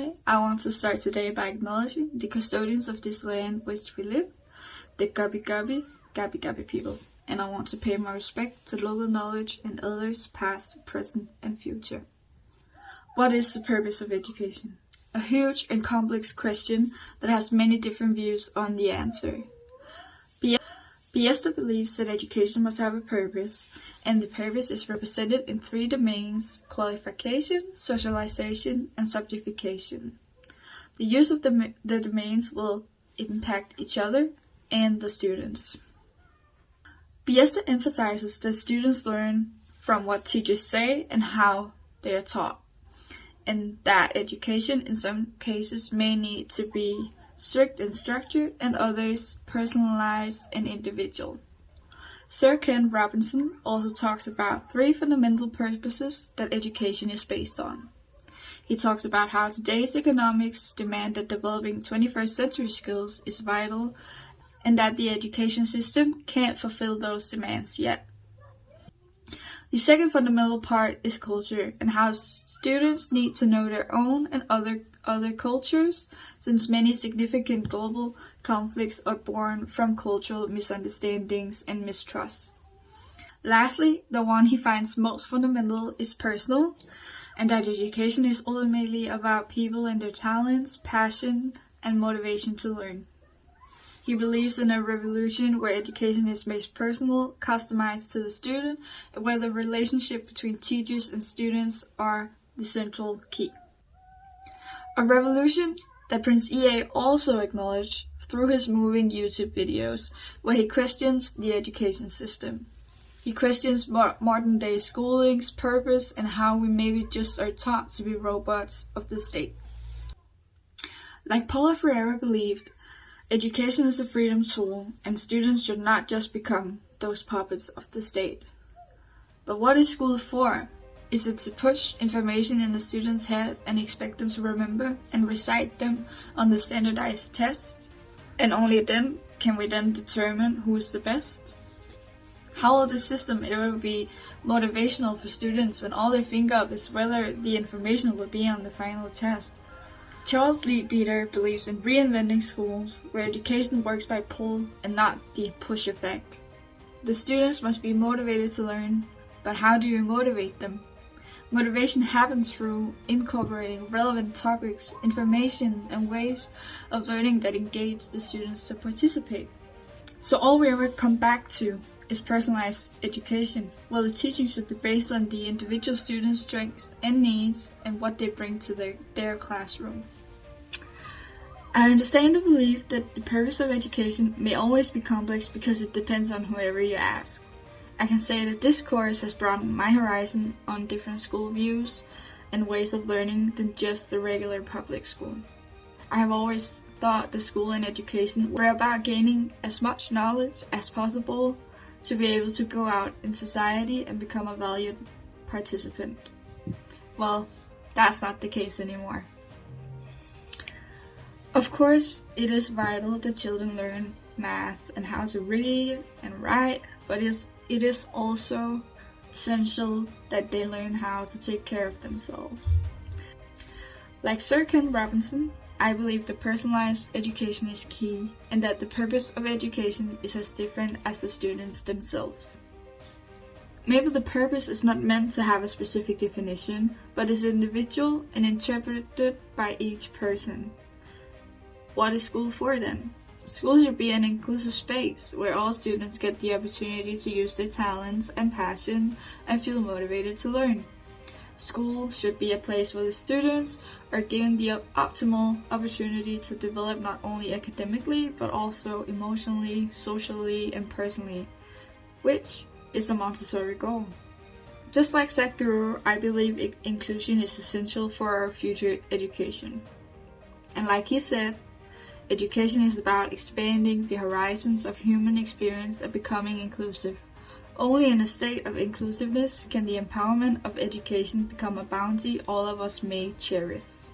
Anyway, I want to start today by acknowledging the custodians of this land which we live, the Gabi people, and I want to pay my respect to local knowledge and elders past, present, and future. What is the purpose of education? A huge and complex question that has many different views on the answer. Biesta believes that education must have a purpose, and the purpose is represented in three domains: qualification, socialization, and subjectification. The use of the domains will impact each other and the students. Biesta emphasizes that students learn from what teachers say and how they are taught, and that education in some cases may need to be strict and structured, and others personalized and individual. Sir Ken Robinson also talks about three fundamental purposes that education is based on. He talks about how today's economics demand that developing 21st century skills is vital, and that the education system can't fulfill those demands yet. The second fundamental part is culture, and how students need to know their own and other cultures, since many significant global conflicts are born from cultural misunderstandings and mistrust. Lastly, the one he finds most fundamental is personal, and that education is ultimately about people and their talents, passion, and motivation to learn. He believes in a revolution where education is made personal, customized to the student, and where the relationship between teachers and students are the central key. A revolution that Prince EA also acknowledged through his moving YouTube videos, where he questions the education system. He questions modern day schooling's purpose and how we maybe just are taught to be robots of the state. Like Paulo Freire believed, education is a freedom tool, and students should not just become those puppets of the state. But what is school for? Is it to push information in the students' head and expect them to remember and recite them on the standardized tests? And only then can we then determine who is the best? How will the system ever be motivational for students when all they think of is whether the information will be on the final test? Charles Leadbeater believes in reinventing schools, where education works by pull and not the push effect. The students must be motivated to learn, but how do you motivate them? Motivation happens through incorporating relevant topics, information, and ways of learning that engage the students to participate. So all we ever come back to is personalized education, while the teaching should be based on the individual students' strengths and needs and what they bring to their classroom. I understand the belief that the purpose of education may always be complex because it depends on whoever you ask. I can say that this course has broadened my horizon on different school views and ways of learning than just the regular public school. I have always thought the school and education were about gaining as much knowledge as possible to be able to go out in society and become a valued participant. Well, that's not the case anymore. Of course, it is vital that children learn math and how to read and write, but it is also essential that they learn how to take care of themselves. Like Sir Ken Robinson, I believe that personalized education is key, and that the purpose of education is as different as the students themselves. Maybe the purpose is not meant to have a specific definition, but is individual and interpreted by each person. What is school for then? School should be an inclusive space where all students get the opportunity to use their talents and passion and feel motivated to learn. School should be a place where the students are given the optimal opportunity to develop not only academically but also emotionally, socially, and personally, which is a Montessori goal. Just like Sadhguru, I believe inclusion is essential for our future education. And like he said, education is about expanding the horizons of human experience and becoming inclusive. Only in a state of inclusiveness can the empowerment of education become a bounty all of us may cherish.